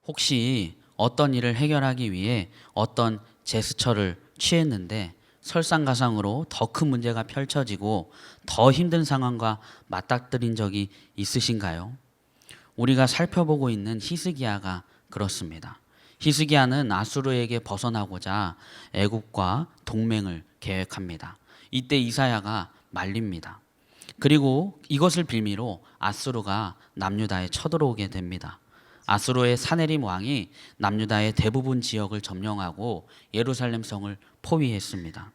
혹시 어떤 일을 해결하기 위해 어떤 제스처를 취했는데 설상가상으로 더 큰 문제가 펼쳐지고 더 힘든 상황과 맞닥뜨린 적이 있으신가요? 우리가 살펴보고 있는 히스기야가 그렇습니다. 히스기야는 아수르에게 벗어나고자 애굽과 동맹을 계획합니다. 이때 이사야가 말립니다. 그리고 이것을 빌미로 아수르가 남유다에 쳐들어오게 됩니다. 아수르의 사네림 왕이 남유다의 대부분 지역을 점령하고 예루살렘 성을 포위했습니다.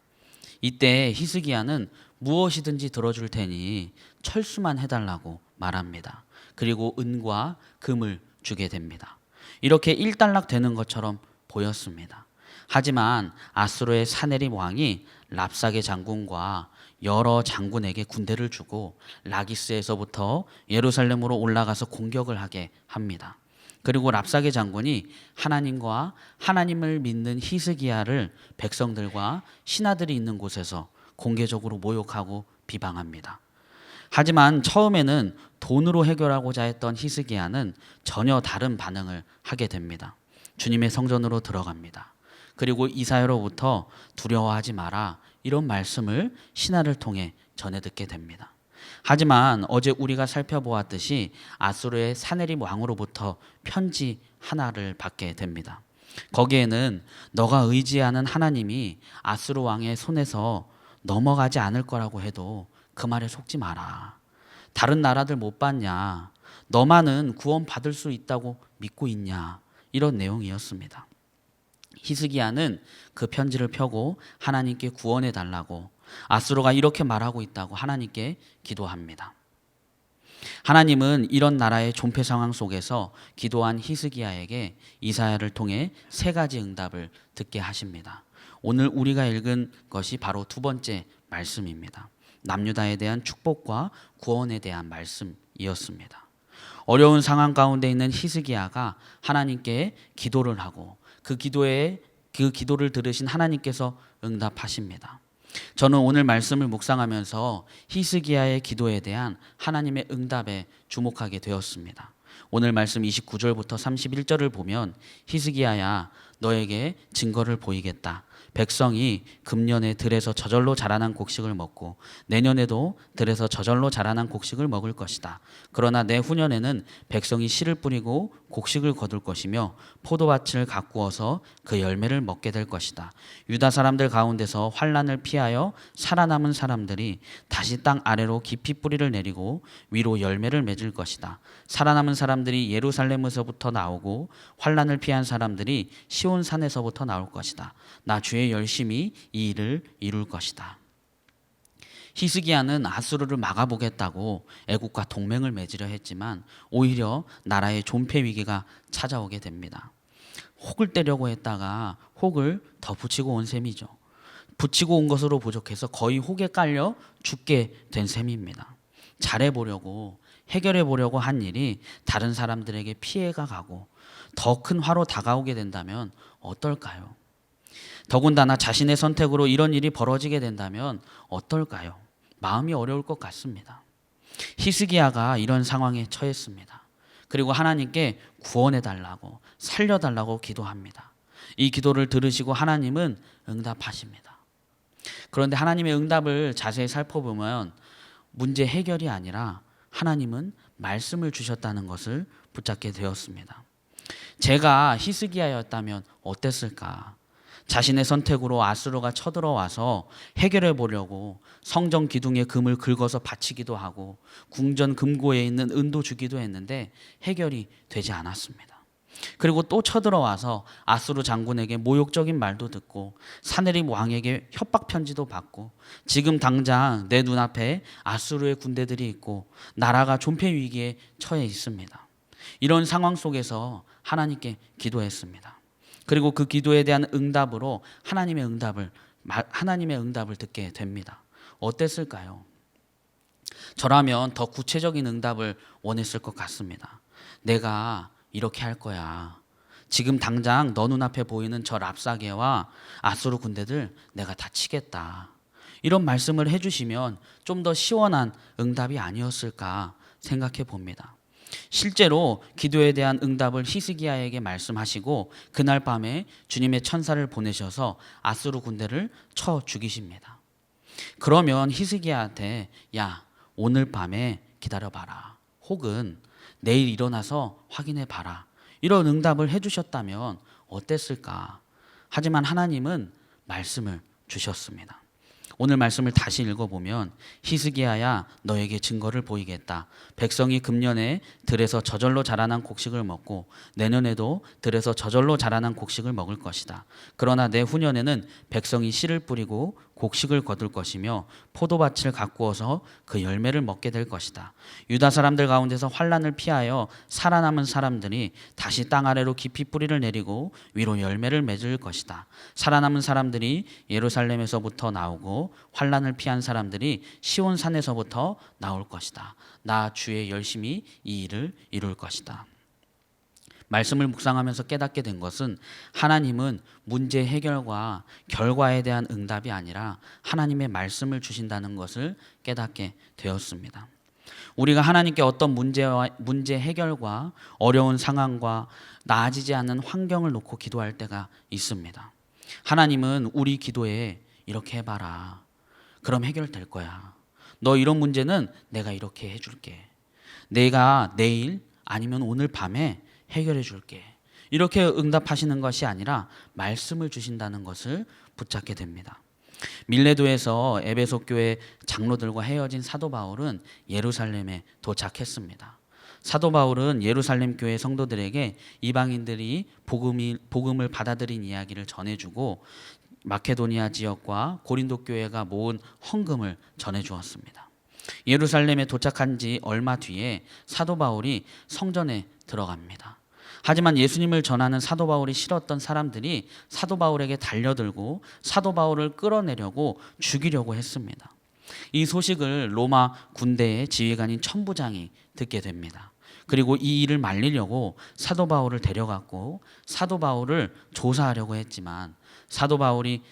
이때 히스기야는 무엇이든지 들어줄 테니 철수만 해달라고 말합니다. 그리고 은과 금을 주게 됩니다. 이렇게 일단락 되는 것처럼 보였습니다. 하지만 아수르의 사네림 왕이 랍사게 장군과 여러 장군에게 군대를 주고 라기스에서부터 예루살렘으로 올라가서 공격을 하게 합니다. 그리고 랍사게 장군이 하나님과 하나님을 믿는 히스기야를 백성들과 신하들이 있는 곳에서 공개적으로 모욕하고 비방합니다. 하지만 처음에는 돈으로 해결하고자 했던 히스기야는 전혀 다른 반응을 하게 됩니다. 주님의 성전으로 들어갑니다. 그리고 이사야로부터 두려워하지 마라 이런 말씀을 신하를 통해 전해 듣게 됩니다. 하지만 어제 우리가 살펴보았듯이 아수르의 사네립 왕으로부터 편지 하나를 받게 됩니다. 거기에는 너가 의지하는 하나님이 아수르 왕의 손에서 넘어가지 않을 거라고 해도 그 말에 속지 마라. 다른 나라들 못 봤냐? 너만은 구원 받을 수 있다고 믿고 있냐? 이런 내용이었습니다. 히스기야는 그 편지를 펴고 하나님께 구원해 달라고 아수르가 이렇게 말하고 있다고 하나님께 기도합니다. 하나님은 이런 나라의 존폐 상황 속에서 기도한 히스기야에게 이사야를 통해 세 가지 응답을 듣게 하십니다. 오늘 우리가 읽은 것이 바로 두 번째 말씀입니다. 남유다에 대한 축복과 구원에 대한 말씀이었습니다. 어려운 상황 가운데 있는 히스기야가 하나님께 기도를 하고 그 기도를 들으신 하나님께서 응답하십니다. 저는 오늘 말씀을 묵상하면서 히스기야의 기도에 대한 하나님의 응답에 주목하게 되었습니다. 오늘 말씀 29절부터 31절을 보면 히스기야야 너에게 증거를 보이겠다. 백성이 금년에 들에서 저절로 자라난 곡식을 먹고 내년에도 들에서 저절로 자라난 곡식을 먹을 것이다. 그러나 내후년에는 백성이 씨를 뿌리고 곡식을 거둘 것이며 포도밭을 가꾸어서 그 열매를 먹게 될 것이다. 유다 사람들 가운데서 환난을 피하여 살아남은 사람들이 다시 땅 아래로 깊이 뿌리를 내리고 위로 열매를 맺을 것이다. 살아남은 사람들이 예루살렘에서부터 나오고 환난을 피한 사람들이 시온 산에서부터 나올 것이다. 나 주의 열심히 이 일을 이룰 것이다. 히스기야는 아수르를 막아보겠다고 애국과 동맹을 맺으려 했지만 오히려 나라의 존폐 위기가 찾아오게 됩니다. 혹을 떼려고 했다가 혹을 더 붙이고 온 셈이죠. 붙이고 온 것으로 부족해서 거의 혹에 깔려 죽게 된 셈입니다. 잘해보려고 해결해보려고 한 일이 다른 사람들에게 피해가 가고 더 큰 화로 다가오게 된다면 어떨까요? 더군다나 자신의 선택으로 이런 일이 벌어지게 된다면 어떨까요? 마음이 어려울 것 같습니다. 히스기야가 이런 상황에 처했습니다. 그리고 하나님께 구원해달라고 살려달라고 기도합니다. 이 기도를 들으시고 하나님은 응답하십니다. 그런데 하나님의 응답을 자세히 살펴보면 문제 해결이 아니라 하나님은 말씀을 주셨다는 것을 붙잡게 되었습니다. 제가 히스기야였다면 어땠을까? 자신의 선택으로 아수르가 쳐들어와서 해결해 보려고 성전 기둥에 금을 긁어서 바치기도 하고 궁전 금고에 있는 은도 주기도 했는데 해결이 되지 않았습니다. 그리고 또 쳐들어와서 아수르 장군에게 모욕적인 말도 듣고 사네립 왕에게 협박 편지도 받고 지금 당장 내 눈앞에 아수르의 군대들이 있고 나라가 존폐 위기에 처해 있습니다. 이런 상황 속에서 하나님께 기도했습니다. 그리고 그 기도에 대한 응답으로 하나님의 응답을 듣게 됩니다. 어땠을까요? 저라면 더 구체적인 응답을 원했을 것 같습니다. 내가 이렇게 할 거야. 지금 당장 너 눈앞에 보이는 저 랍사게와 아수르 군대들 내가 다 치겠다. 이런 말씀을 해주시면 좀 더 시원한 응답이 아니었을까 생각해 봅니다. 실제로 기도에 대한 응답을 히스기야에게 말씀하시고 그날 밤에 주님의 천사를 보내셔서 아수르 군대를 쳐 죽이십니다. 그러면 히스기야한테 야, 오늘 밤에 기다려봐라. 혹은 내일 일어나서 확인해봐라. 이런 응답을 해주셨다면 어땠을까? 하지만 하나님은 말씀을 주셨습니다. 오늘 말씀을 다시 읽어보면 히스기야야 너에게 증거를 보이겠다. 백성이 금년에 들에서 저절로 자라난 곡식을 먹고 내년에도 들에서 저절로 자라난 곡식을 먹을 것이다. 그러나 내후년에는 백성이 씨를 뿌리고 곡식을 거둘 것이며 포도밭을 가꾸어서 그 열매를 먹게 될 것이다. 유다 사람들 가운데서 환난을 피하여 살아남은 사람들이 다시 땅 아래로 깊이 뿌리를 내리고 위로 열매를 맺을 것이다. 살아남은 사람들이 예루살렘에서부터 나오고 환난을 피한 사람들이 시온 산에서부터 나올 것이다. 나 주의 열심히 이 일을 이룰 것이다. 말씀을 묵상하면서 깨닫게 된 것은 하나님은 문제 해결과 결과에 대한 응답이 아니라 하나님의 말씀을 주신다는 것을 깨닫게 되었습니다. 우리가 하나님께 어떤 문제 해결과 어려운 상황과 나아지지 않는 환경을 놓고 기도할 때가 있습니다. 하나님은 우리 기도에 이렇게 해봐라. 그럼 해결될 거야. 너 이런 문제는 내가 이렇게 해줄게. 내가 내일 아니면 오늘 밤에 해결해 줄게. 이렇게 응답하시는 것이 아니라 말씀을 주신다는 것을 붙잡게 됩니다. 밀레도에서 에베소 교회 장로들과 헤어진 사도 바울은 예루살렘에 도착했습니다. 사도 바울은 예루살렘 교회 성도들에게 이방인들이 복음을 받아들인 이야기를 전해주고 마케도니아 지역과 고린도 교회가 모은 헌금을 전해주었습니다. 예루살렘에 도착한 지 얼마 뒤에 사도 바울이 성전에 들어갑니다. 하지만 예수님을 전하는 사도 바울이 싫었던 사람들이 사도 바울에게 달려들고 사도 바울을 끌어내려고 죽이려고 했습니다. 이 소식을 로마 군대의 지휘관인 천부장이 듣게 됩니다. 그리고 이 일을 말리려고 사도 바울을 데려갔고 사도 바울을 조사하려고 했지만 사도 바울이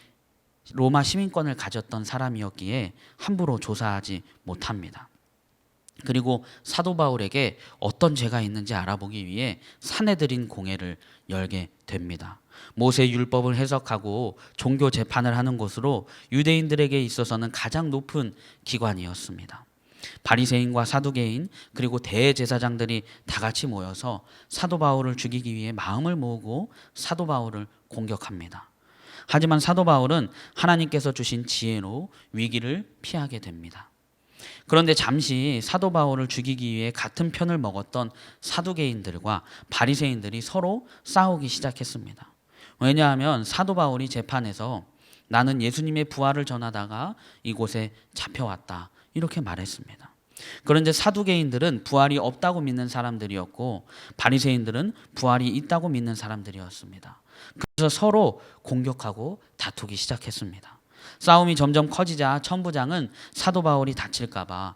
로마 시민권을 가졌던 사람이었기에 함부로 조사하지 못합니다. 그리고 사도 바울에게 어떤 죄가 있는지 알아보기 위해 사내들인 공회를 열게 됩니다. 모세 율법을 해석하고 종교 재판을 하는 곳으로 유대인들에게 있어서는 가장 높은 기관이었습니다. 바리새인과 사두개인 그리고 대제사장들이 다 같이 모여서 사도 바울을 죽이기 위해 마음을 모으고 사도 바울을 공격합니다. 하지만 사도 바울은 하나님께서 주신 지혜로 위기를 피하게 됩니다. 그런데 잠시 사도 바울을 죽이기 위해 같은 편을 먹었던 사두개인들과 바리새인들이 서로 싸우기 시작했습니다. 왜냐하면 사도 바울이 재판에서 나는 예수님의 부활을 전하다가 이곳에 잡혀왔다 이렇게 말했습니다. 그런데 사두개인들은 부활이 없다고 믿는 사람들이었고 바리새인들은 부활이 있다고 믿는 사람들이었습니다. 그래서 서로 공격하고 다투기 시작했습니다. 싸움이 점점 커지자 천부장은 사도 바울이 다칠까 봐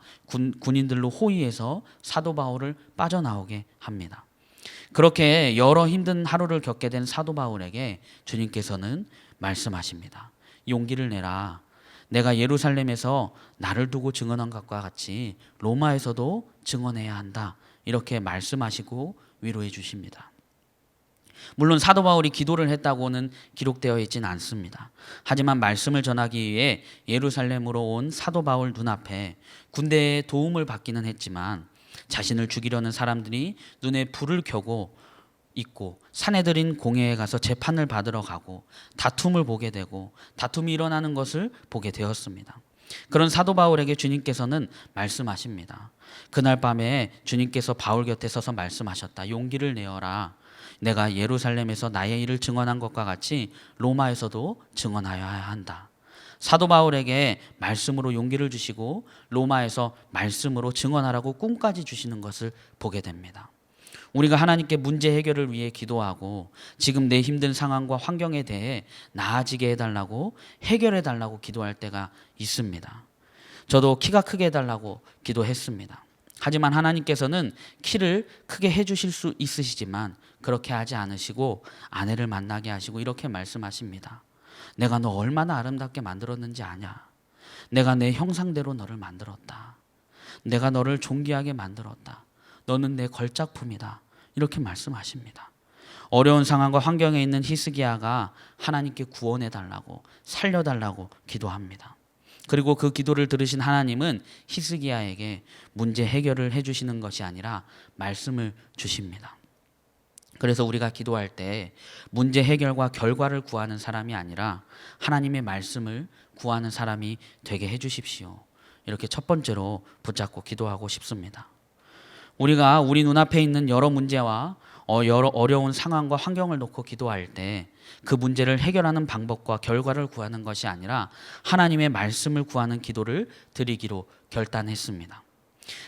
군인들로 호위해서 사도 바울을 빠져나오게 합니다. 그렇게 여러 힘든 하루를 겪게 된 사도 바울에게 주님께서는 말씀하십니다. 용기를 내라. 내가 예루살렘에서 나를 두고 증언한 것과 같이 로마에서도 증언해야 한다. 이렇게 말씀하시고 위로해 주십니다. 물론 사도 바울이 기도를 했다고는 기록되어 있지는 않습니다. 하지만 말씀을 전하기 위해 예루살렘으로 온 사도 바울 눈앞에 군대의 도움을 받기는 했지만 자신을 죽이려는 사람들이 눈에 불을 켜고 있고 사내들인 공회에 가서 재판을 받으러 가고 다툼을 보게 되고 다툼이 일어나는 것을 보게 되었습니다. 그런 사도 바울에게 주님께서는 말씀하십니다. 그날 밤에 주님께서 바울 곁에 서서 말씀하셨다. 용기를 내어라. 내가 예루살렘에서 나의 일을 증언한 것과 같이 로마에서도 증언하여야 한다. 사도 바울에게 말씀으로 용기를 주시고 로마에서 말씀으로 증언하라고 꿈까지 주시는 것을 보게 됩니다. 우리가 하나님께 문제 해결을 위해 기도하고 지금 내 힘든 상황과 환경에 대해 나아지게 해달라고 해결해 달라고 기도할 때가 있습니다. 저도 키가 크게 해달라고 기도했습니다. 하지만 하나님께서는 키를 크게 해주실 수 있으시지만 그렇게 하지 않으시고 아내를 만나게 하시고 이렇게 말씀하십니다. 내가 너 얼마나 아름답게 만들었는지 아냐? 내가 내 형상대로 너를 만들었다. 내가 너를 존귀하게 만들었다. 너는 내 걸작품이다. 이렇게 말씀하십니다. 어려운 상황과 환경에 있는 히스기야가 하나님께 구원해 달라고, 살려 달라고 기도합니다. 그리고 그 기도를 들으신 하나님은 히스기야에게 문제 해결을 해주시는 것이 아니라 말씀을 주십니다. 그래서 우리가 기도할 때 문제 해결과 결과를 구하는 사람이 아니라 하나님의 말씀을 구하는 사람이 되게 해주십시오. 이렇게 첫 번째로 붙잡고 기도하고 싶습니다. 우리가 우리 눈앞에 있는 여러 문제와 여러 어려운 상황과 환경을 놓고 기도할 때 그 문제를 해결하는 방법과 결과를 구하는 것이 아니라 하나님의 말씀을 구하는 기도를 드리기로 결단했습니다.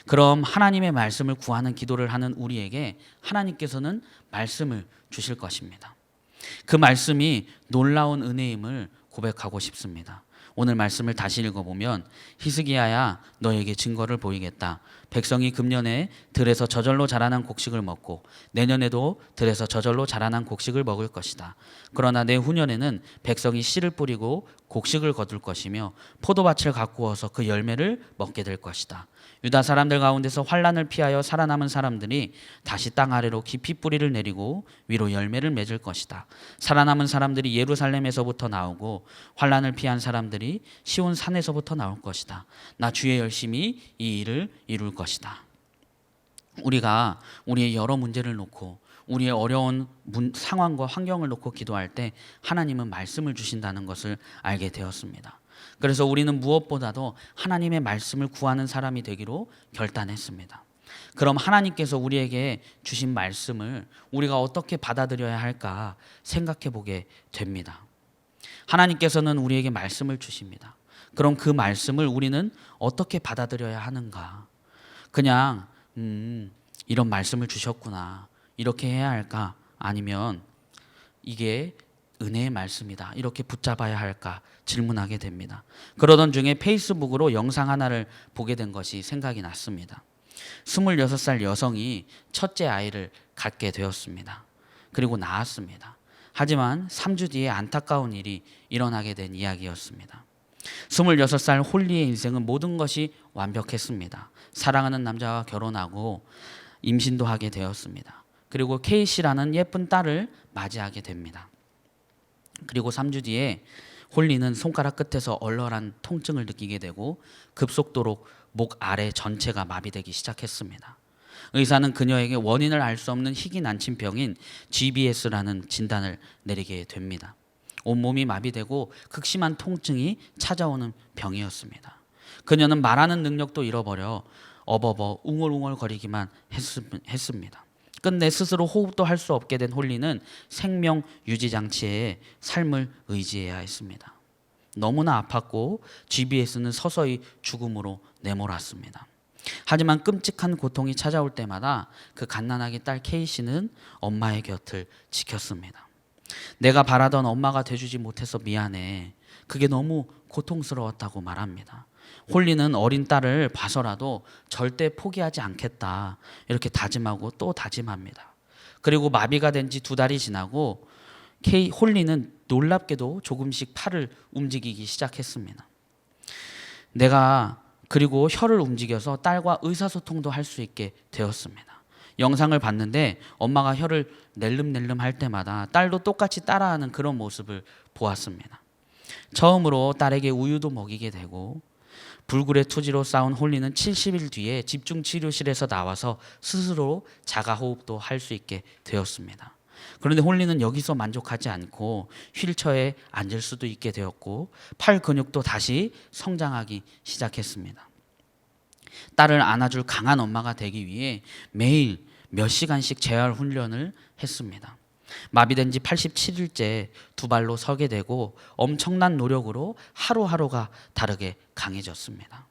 그럼 하나님의 말씀을 구하는 기도를 하는 우리에게 하나님께서는 말씀을 주실 것입니다. 그 말씀이 놀라운 은혜임을 고백하고 싶습니다. 오늘 말씀을 다시 읽어보면 히스기야야 너에게 증거를 보이겠다. 백성이 금년에 들에서 저절로 자라난 곡식을 먹고 내년에도 들에서 저절로 자라난 곡식을 먹을 것이다. 그러나 내후년에는 백성이 씨를 뿌리고 곡식을 거둘 것이며 포도밭을 가꾸어서 그 열매를 먹게 될 것이다. 유다 사람들 가운데서 환난을 피하여 살아남은 사람들이 다시 땅 아래로 깊이 뿌리를 내리고 위로 열매를 맺을 것이다. 살아남은 사람들이 예루살렘에서부터 나오고 환난을 피한 사람들이 시온 산에서부터 나올 것이다. 나 주의 열심히 이 일을 이룰 것이다. 우리가 우리의 여러 문제를 놓고 우리의 어려운 상황과 환경을 놓고 기도할 때 하나님은 말씀을 주신다는 것을 알게 되었습니다. 그래서 우리는 무엇보다도 하나님의 말씀을 구하는 사람이 되기로 결단했습니다. 그럼 하나님께서 우리에게 주신 말씀을 우리가 어떻게 받아들여야 할까 생각해 보게 됩니다. 하나님께서는 우리에게 말씀을 주십니다. 그럼 그 말씀을 우리는 어떻게 받아들여야 하는가? 그냥 이런 말씀을 주셨구나 이렇게 해야 할까? 아니면 이게 은혜의 말씀이다 이렇게 붙잡아야 할까 질문하게 됩니다. 그러던 중에 페이스북으로 영상 하나를 보게 된 것이 생각이 났습니다. 26살 여성이 첫째 아이를 갖게 되었습니다. 그리고 낳았습니다. 하지만 3주 뒤에 안타까운 일이 일어나게 된 이야기였습니다. 26살 홀리의 인생은 모든 것이 완벽했습니다. 사랑하는 남자와 결혼하고 임신도 하게 되었습니다. 그리고 케이시라는 예쁜 딸을 맞이하게 됩니다. 그리고 3주 뒤에 홀리는 손가락 끝에서 얼얼한 통증을 느끼게 되고 급속도로 목 아래 전체가 마비되기 시작했습니다. 의사는 그녀에게 원인을 알 수 없는 희귀 난침병인 GBS라는 진단을 내리게 됩니다. 온몸이 마비되고 극심한 통증이 찾아오는 병이었습니다. 그녀는 말하는 능력도 잃어버려 어버버 웅얼웅얼거리기만 했습니다. 끝내 스스로 호흡도 할 수 없게 된 홀리는 생명 유지 장치에 삶을 의지해야 했습니다. 너무나 아팠고 GBS는 서서히 죽음으로 내몰았습니다. 하지만 끔찍한 고통이 찾아올 때마다 그 갓난아기 딸 케이시는 엄마의 곁을 지켰습니다. 내가 바라던 엄마가 돼주지 못해서 미안해. 그게 너무 고통스러웠다고 말합니다. 홀리는 어린 딸을 봐서라도 절대 포기하지 않겠다 이렇게 다짐하고 또 다짐합니다. 그리고 마비가 된 지 2달이 지나고 홀리는 놀랍게도 조금씩 팔을 움직이기 시작했습니다. 내가 그리고 혀를 움직여서 딸과 의사소통도 할 수 있게 되었습니다. 영상을 봤는데 엄마가 혀를 낼름낼름 할 때마다 딸도 똑같이 따라하는 그런 모습을 보았습니다. 처음으로 딸에게 우유도 먹이게 되고 불굴의 투지로 싸운 홀리는 70일 뒤에 집중치료실에서 나와서 스스로 자가호흡도 할 수 있게 되었습니다. 그런데 홀리는 여기서 만족하지 않고 휠체어에 앉을 수도 있게 되었고 팔 근육도 다시 성장하기 시작했습니다. 딸을 안아줄 강한 엄마가 되기 위해 매일 몇 시간씩 재활 훈련을 했습니다. 마비된 지 87일째 2발로 서게 되고 엄청난 노력으로 하루하루가 다르게 강해졌습니다.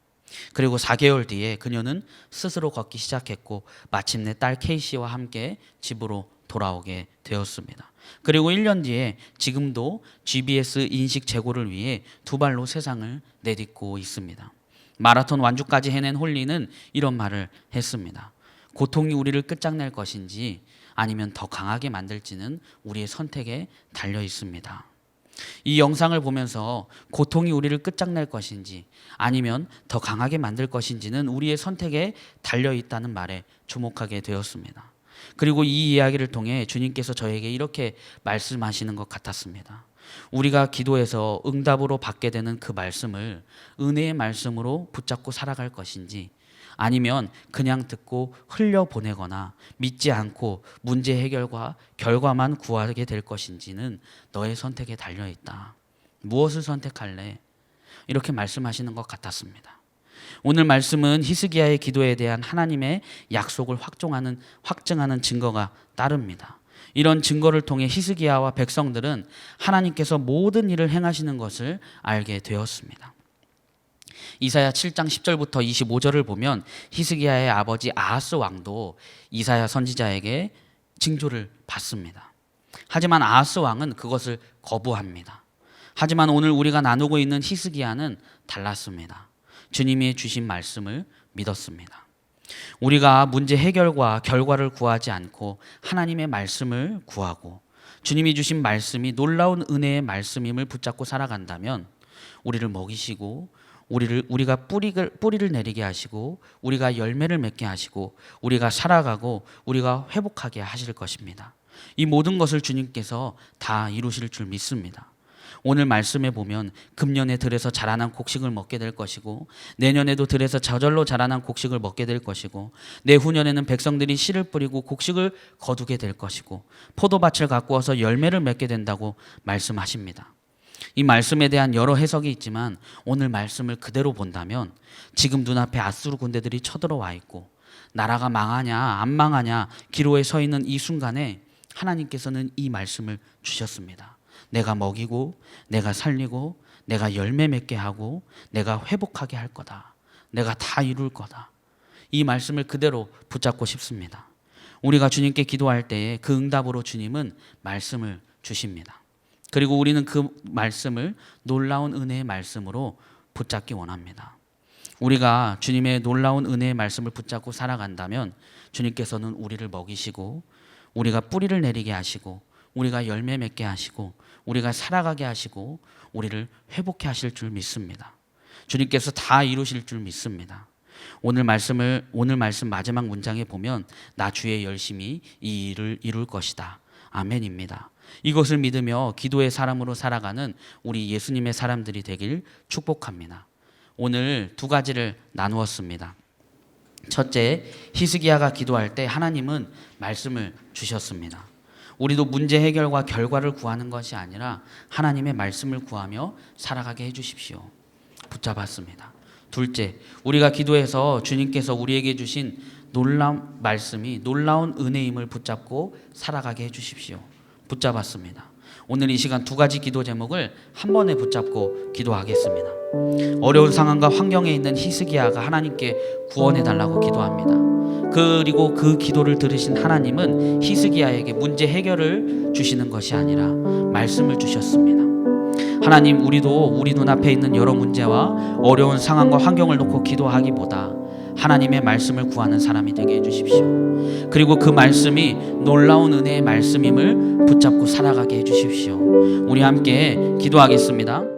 그리고 4개월 뒤에 그녀는 스스로 걷기 시작했고 마침내 딸 케이시와 함께 집으로 돌아오게 되었습니다. 그리고 1년 뒤에 지금도 GBS 인식 제고를 위해 2발로 세상을 내딛고 있습니다. 마라톤 완주까지 해낸 홀리는 이런 말을 했습니다. 고통이 우리를 끝장낼 것인지 아니면 더 강하게 만들지는 우리의 선택에 달려 있습니다. 이 영상을 보면서 고통이 우리를 끝장낼 것인지 아니면 더 강하게 만들 것인지는 우리의 선택에 달려 있다는 말에 주목하게 되었습니다. 그리고 이 이야기를 통해 주님께서 저에게 이렇게 말씀하시는 것 같았습니다. 우리가 기도해서 응답으로 받게 되는 그 말씀을 은혜의 말씀으로 붙잡고 살아갈 것인지 아니면 그냥 듣고 흘려보내거나 믿지 않고 문제 해결과 결과만 구하게 될 것인지는 너의 선택에 달려있다. 무엇을 선택할래? 이렇게 말씀하시는 것 같았습니다. 오늘 말씀은 히스기야의 기도에 대한 하나님의 약속을 확증하는 증거가 따릅니다. 이런 증거를 통해 히스기야와 백성들은 하나님께서 모든 일을 행하시는 것을 알게 되었습니다. 이사야 7장 10절부터 25절을 보면 히스기야의 아버지 아하스 왕도 이사야 선지자에게 징조를 받습니다. 하지만 아하스 왕은 그것을 거부합니다. 하지만 오늘 우리가 나누고 있는 히스기야는 달랐습니다. 주님이 주신 말씀을 믿었습니다. 우리가 문제 해결과 결과를 구하지 않고 하나님의 말씀을 구하고 주님이 주신 말씀이 놀라운 은혜의 말씀임을 붙잡고 살아간다면 우리를 먹이시고 우리가 뿌리를 내리게 하시고 우리가 열매를 맺게 하시고 우리가 살아가고 우리가 회복하게 하실 것입니다. 이 모든 것을 주님께서 다 이루실 줄 믿습니다. 오늘 말씀에 보면 금년에 들에서 자라난 곡식을 먹게 될 것이고 내년에도 들에서 저절로 자라난 곡식을 먹게 될 것이고 내후년에는 백성들이 씨를 뿌리고 곡식을 거두게 될 것이고 포도밭을 갖고 와서 열매를 맺게 된다고 말씀하십니다. 이 말씀에 대한 여러 해석이 있지만 오늘 말씀을 그대로 본다면 지금 눈앞에 아수르 군대들이 쳐들어와 있고 나라가 망하냐 안 망하냐 기로에 서 있는 이 순간에 하나님께서는 이 말씀을 주셨습니다. 내가 먹이고 내가 살리고 내가 열매 맺게 하고 내가 회복하게 할 거다. 내가 다 이룰 거다. 이 말씀을 그대로 붙잡고 싶습니다. 우리가 주님께 기도할 때에 그 응답으로 주님은 말씀을 주십니다. 그리고 우리는 그 말씀을 놀라운 은혜의 말씀으로 붙잡기 원합니다. 우리가 주님의 놀라운 은혜의 말씀을 붙잡고 살아간다면 주님께서는 우리를 먹이시고 우리가 뿌리를 내리게 하시고 우리가 열매 맺게 하시고 우리가 살아가게 하시고 우리를 회복해 하실 줄 믿습니다. 주님께서 다 이루실 줄 믿습니다. 오늘 말씀 마지막 문장에 보면 나 주의 열심히 이 일을 이룰 것이다. 아멘입니다. 이것을 믿으며 기도의 사람으로 살아가는 우리 예수님의 사람들이 되길 축복합니다. 오늘 두 가지를 나누었습니다. 첫째, 히스기야가 기도할 때 하나님은 말씀을 주셨습니다. 우리도 문제 해결과 결과를 구하는 것이 아니라 하나님의 말씀을 구하며 살아가게 해주십시오. 붙잡았습니다. 둘째, 우리가 기도해서 주님께서 우리에게 주신 놀라운 말씀이 놀라운 은혜임을 붙잡고 살아가게 해주십시오. 붙잡았습니다. 오늘 이 시간 두 가지 기도 제목을 한 번에 붙잡고 기도하겠습니다. 어려운 상황과 환경에 있는 히스기야가 하나님께 구원해 달라고 기도합니다. 그리고 그 기도를 들으신 하나님은 히스기야에게 문제 해결을 주시는 것이 아니라 말씀을 주셨습니다. 하나님, 우리도 우리 눈앞에 있는 여러 문제와 어려운 상황과 환경을 놓고 기도하기보다 하나님의 말씀을 구하는 사람이 되게 해주십시오. 그리고 그 말씀이 놀라운 은혜의 말씀임을 붙잡고 살아가게 해주십시오. 우리 함께 기도하겠습니다.